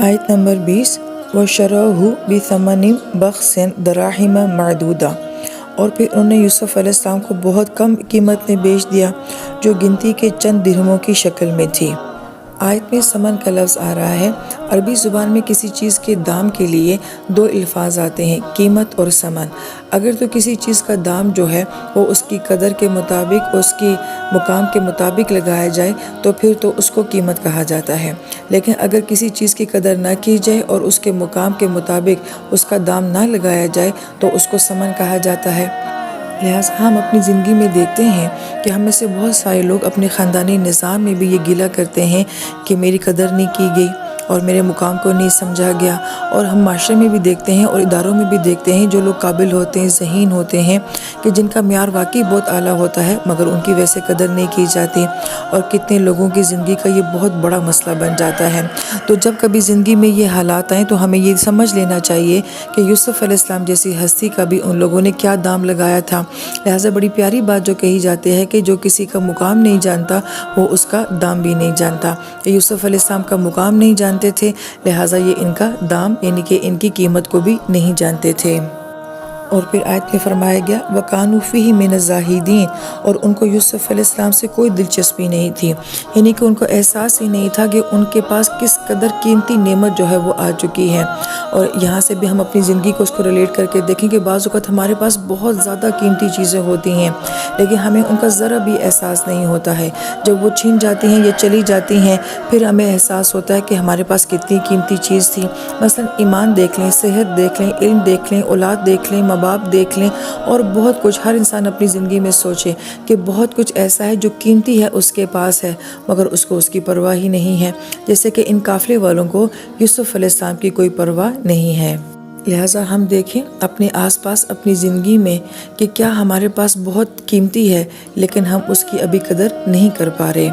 آیت نمبر 20 وَشَرَوْهُ بِثَمَنٍ بَخْسٍ دَرَاہِمَ مَعْدُودَةٍ، اور پھر انہوں نے یوسف علیہ السلام کو بہت کم قیمت میں بیچ دیا جو گنتی کے چند درہموں کی شکل میں تھی۔ آیت میں ثمن کا لفظ آ رہا ہے۔ عربی زبان میں کسی چیز کے دام کے لیے دو الفاظ آتے ہیں، قیمت اور ثمن۔ اگر تو کسی چیز کا دام جو ہے وہ اس کی قدر کے مطابق، اس کی مقام کے مطابق لگایا جائے تو پھر تو اس کو قیمت کہا جاتا ہے، لیکن اگر کسی چیز کی قدر نہ کی جائے اور اس کے مقام کے مطابق اس کا دام نہ لگایا جائے تو اس کو ثمن کہا جاتا ہے۔ لہٰذا ہم اپنی زندگی میں دیکھتے ہیں کہ ہم میں سے بہت سارے لوگ اپنے خاندانی نظام میں بھی یہ گلہ کرتے ہیں کہ میری قدر نہیں کی گئی اور میرے مقام کو نہیں سمجھا گیا، اور ہم معاشرے میں بھی دیکھتے ہیں اور اداروں میں بھی دیکھتے ہیں جو لوگ قابل ہوتے ہیں، ذہین ہوتے ہیں، کہ جن کا معیار واقعی بہت اعلیٰ ہوتا ہے مگر ان کی ویسے قدر نہیں کی جاتی، اور کتنے لوگوں کی زندگی کا یہ بہت بڑا مسئلہ بن جاتا ہے۔ تو جب کبھی زندگی میں یہ حالات آئیں تو ہمیں یہ سمجھ لینا چاہیے کہ یوسف علیہ السلام جیسی ہستی کا بھی ان لوگوں نے کیا دام لگایا تھا۔ لہٰذا بڑی پیاری بات جو کہی جاتی ہے کہ جو کسی کا مقام نہیں جانتا وہ اس کا دام بھی نہیں جانتا۔ یوسف علیہ السلام کا مقام نہیں جانتے تھے، لہٰذا یہ ان کا دام یعنی کہ ان کی قیمت کو بھی نہیں جانتے تھے۔ اور پھر آیت میں فرمایا گیا وَكَانُوا فِيهِ مِنَ الزَّاهِدِينَ، اور ان کو یوسف علیہ السلام سے کوئی دلچسپی نہیں تھی، یعنی کہ ان کو احساس ہی نہیں تھا کہ ان کے پاس کس قدر قیمتی نعمت جو ہے وہ آ چکی ہے۔ اور یہاں سے بھی ہم اپنی زندگی کو اس کو ریلیٹ کر کے دیکھیں کہ بعض اوقات ہمارے پاس بہت زیادہ قیمتی چیزیں ہوتی ہیں لیکن ہمیں ان کا ذرا بھی احساس نہیں ہوتا ہے۔ جب وہ چھن جاتی ہیں یا چلی جاتی ہیں پھر ہمیں احساس ہوتا ہے کہ ہمارے پاس کتنی قیمتی چیز تھی۔ مثلا ایمان دیکھ لیں، صحت دیکھ لیں، علم دیکھ لیں، اولاد دیکھ لیں، ماں باپ دیکھ لیں، اور بہت کچھ ہر انسان اپنی زندگی میں سوچے کہ بہت کچھ ایسا ہے جو قیمتی ہے اس کے پاس ہے مگر اس کو اس کی پرواہ ہی نہیں ہے، جیسے کہ ان قافلے والوں کو یوسف علیہ السلام کی کوئی پرواہ نہیں ہے۔ لہٰذا ہم دیکھیں اپنے آس پاس اپنی زندگی میں کہ کیا ہمارے پاس بہت قیمتی ہے لیکن ہم اس کی ابھی قدر نہیں کر پا رہے۔